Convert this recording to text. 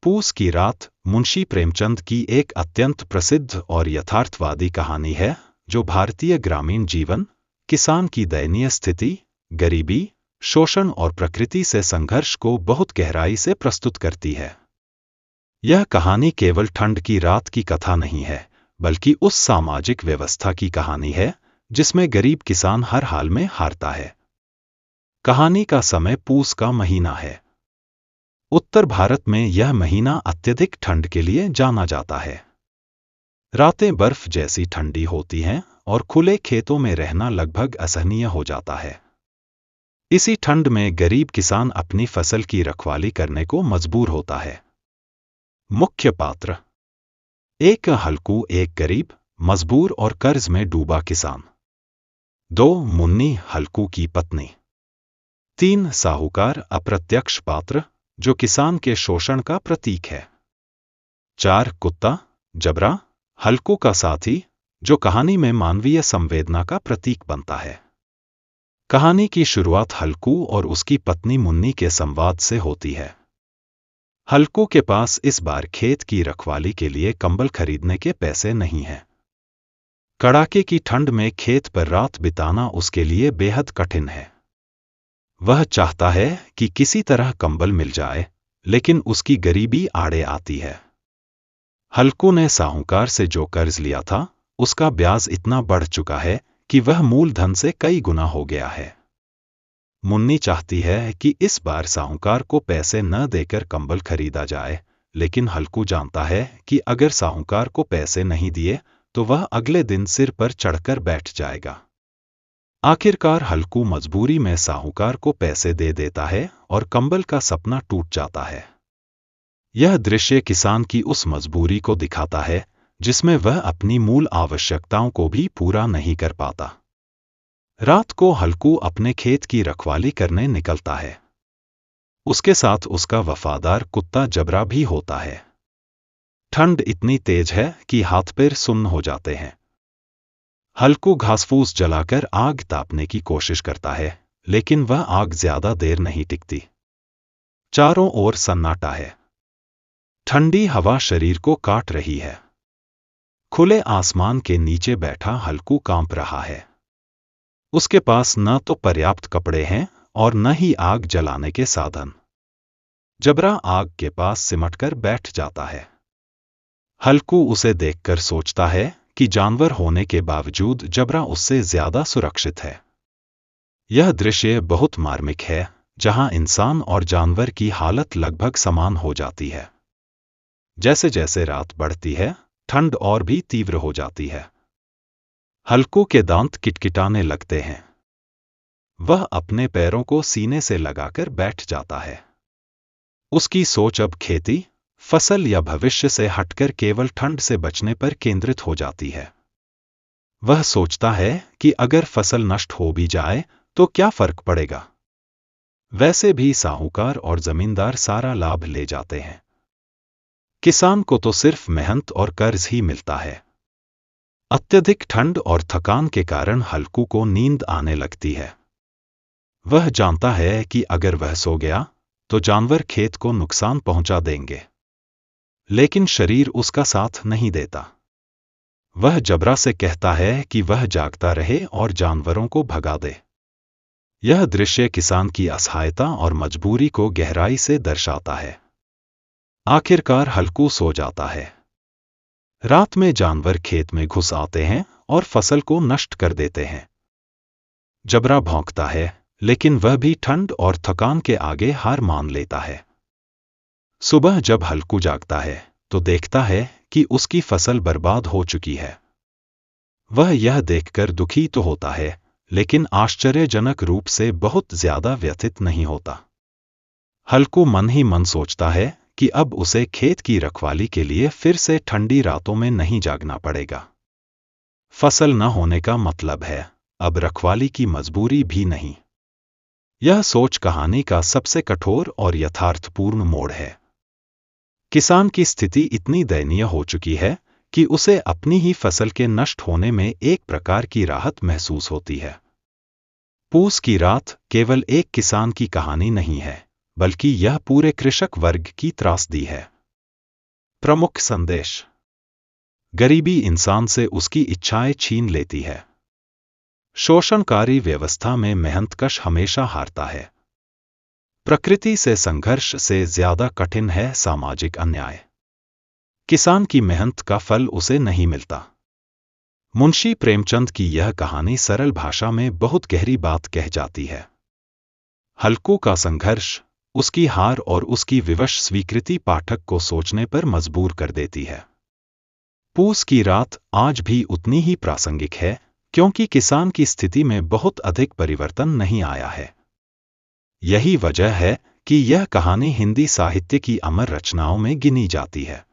पूस की रात मुंशी प्रेमचंद की एक अत्यंत प्रसिद्ध और यथार्थवादी कहानी है जो भारतीय ग्रामीण जीवन, किसान की दयनीय स्थिति, गरीबी, शोषण और प्रकृति से संघर्ष को बहुत गहराई से प्रस्तुत करती है। यह कहानी केवल ठंड की रात की कथा नहीं है, बल्कि उस सामाजिक व्यवस्था की कहानी है जिसमें गरीब किसान हर हाल में हारता है। कहानी का समय पूस का महीना है। उत्तर भारत में यह महीना अत्यधिक ठंड के लिए जाना जाता है। रातें बर्फ जैसी ठंडी होती हैं और खुले खेतों में रहना लगभग असहनीय हो जाता है। इसी ठंड में गरीब किसान अपनी फसल की रखवाली करने को मजबूर होता है। मुख्य पात्र: एक हल्कू, एक गरीब, मजबूर और कर्ज में डूबा किसान। 2 मुन्नी, हल्कू की पत्नी। 3 साहूकार, अप्रत्यक्ष पात्र जो किसान के शोषण का प्रतीक है। 4 कुत्ता, जबरा, हल्कू का साथी जो कहानी में मानवीय संवेदना का प्रतीक बनता है। कहानी की शुरुआत हल्कू और उसकी पत्नी मुन्नी के संवाद से होती है। हल्कू के पास इस बार खेत की रखवाली के लिए कंबल खरीदने के पैसे नहीं हैं। कड़ाके की ठंड में खेत पर रात बिताना उसके लिए बेहद कठिन है। वह चाहता है कि किसी तरह कंबल मिल जाए, लेकिन उसकी गरीबी आड़े आती है। हल्कू ने साहूकार से जो कर्ज लिया था, उसका ब्याज इतना बढ़ चुका है कि वह मूलधन से कई गुना हो गया है। मुन्नी चाहती है कि इस बार साहूकार को पैसे न देकर कंबल खरीदा जाए, लेकिन हल्कू जानता है कि अगर साहूकार को पैसे नहीं दिए तो वह अगले दिन सिर पर चढ़कर बैठ जाएगा। आखिरकार हल्कू मजबूरी में साहूकार को पैसे दे देता है और कंबल का सपना टूट जाता है। यह दृश्य किसान की उस मजबूरी को दिखाता है जिसमें वह अपनी मूल आवश्यकताओं को भी पूरा नहीं कर पाता। रात को हल्कू अपने खेत की रखवाली करने निकलता है। उसके साथ उसका वफादार कुत्ता जबरा भी होता है। ठंड इतनी तेज है कि हाथ पैर सुन्न हो जाते हैं। हल्कू घासफूस जलाकर आग तापने की कोशिश करता है, लेकिन वह आग ज्यादा देर नहीं टिकती। चारों ओर सन्नाटा है। ठंडी हवा शरीर को काट रही है। खुले आसमान के नीचे बैठा हल्कू कांप रहा है। उसके पास न तो पर्याप्त कपड़े हैं और न ही आग जलाने के साधन। जबरा आग के पास सिमटकर बैठ जाता है। हल्कू उसे देखकर सोचता है कि जानवर होने के बावजूद जबरा उससे ज्यादा सुरक्षित है। यह दृश्य बहुत मार्मिक है, जहां इंसान और जानवर की हालत लगभग समान हो जाती है। जैसे जैसे रात बढ़ती है, ठंड और भी तीव्र हो जाती है। हल्कू के दांत किटकिटाने लगते हैं। वह अपने पैरों को सीने से लगाकर बैठ जाता है। उसकी सोच अब खेती, फसल या भविष्य से हटकर केवल ठंड से बचने पर केंद्रित हो जाती है। वह सोचता है कि अगर फसल नष्ट हो भी जाए तो क्या फर्क पड़ेगा। वैसे भी साहूकार और जमींदार सारा लाभ ले जाते हैं। किसान को तो सिर्फ मेहनत और कर्ज ही मिलता है। अत्यधिक ठंड और थकान के कारण हल्कू को नींद आने लगती है। वह जानता है कि अगर वह सो गया तो जानवर खेत को नुकसान पहुंचा देंगे, लेकिन शरीर उसका साथ नहीं देता। वह जबरा से कहता है कि वह जागता रहे और जानवरों को भगा दे। यह दृश्य किसान की असहायता और मजबूरी को गहराई से दर्शाता है। आखिरकार हल्कू सो जाता है। रात में जानवर खेत में घुस आते हैं और फसल को नष्ट कर देते हैं। जबरा भौंकता है, लेकिन वह भी ठंड और थकान के आगे हार मान लेता है। सुबह जब हल्कू जागता है तो देखता है कि उसकी फसल बर्बाद हो चुकी है। वह यह देखकर दुखी तो होता है, लेकिन आश्चर्यजनक रूप से बहुत ज्यादा व्यथित नहीं होता। हल्कू मन ही मन सोचता है कि अब उसे खेत की रखवाली के लिए फिर से ठंडी रातों में नहीं जागना पड़ेगा। फसल न होने का मतलब है अब रखवाली की मजबूरी भी नहीं। यह सोच कहानी का सबसे कठोर और यथार्थपूर्ण मोड़ है। किसान की स्थिति इतनी दयनीय हो चुकी है कि उसे अपनी ही फसल के नष्ट होने में एक प्रकार की राहत महसूस होती है। पूस की रात केवल एक किसान की कहानी नहीं है, बल्कि यह पूरे कृषक वर्ग की त्रासदी है। प्रमुख संदेश। गरीबी इंसान से उसकी इच्छाएं छीन लेती है। शोषणकारी व्यवस्था में मेहनतकश हमेशा हारता है। प्रकृति से संघर्ष से ज्यादा कठिन है सामाजिक अन्याय। किसान की मेहनत का फल उसे नहीं मिलता। मुंशी प्रेमचंद की यह कहानी सरल भाषा में बहुत गहरी बात कह जाती है। हल्कू का संघर्ष, उसकी हार और उसकी विवश स्वीकृति पाठक को सोचने पर मजबूर कर देती है। पूस की रात आज भी उतनी ही प्रासंगिक है, क्योंकि किसान की स्थिति में बहुत अधिक परिवर्तन नहीं आया है। यही वजह है कि यह कहानी हिंदी साहित्य की अमर रचनाओं में गिनी जाती है।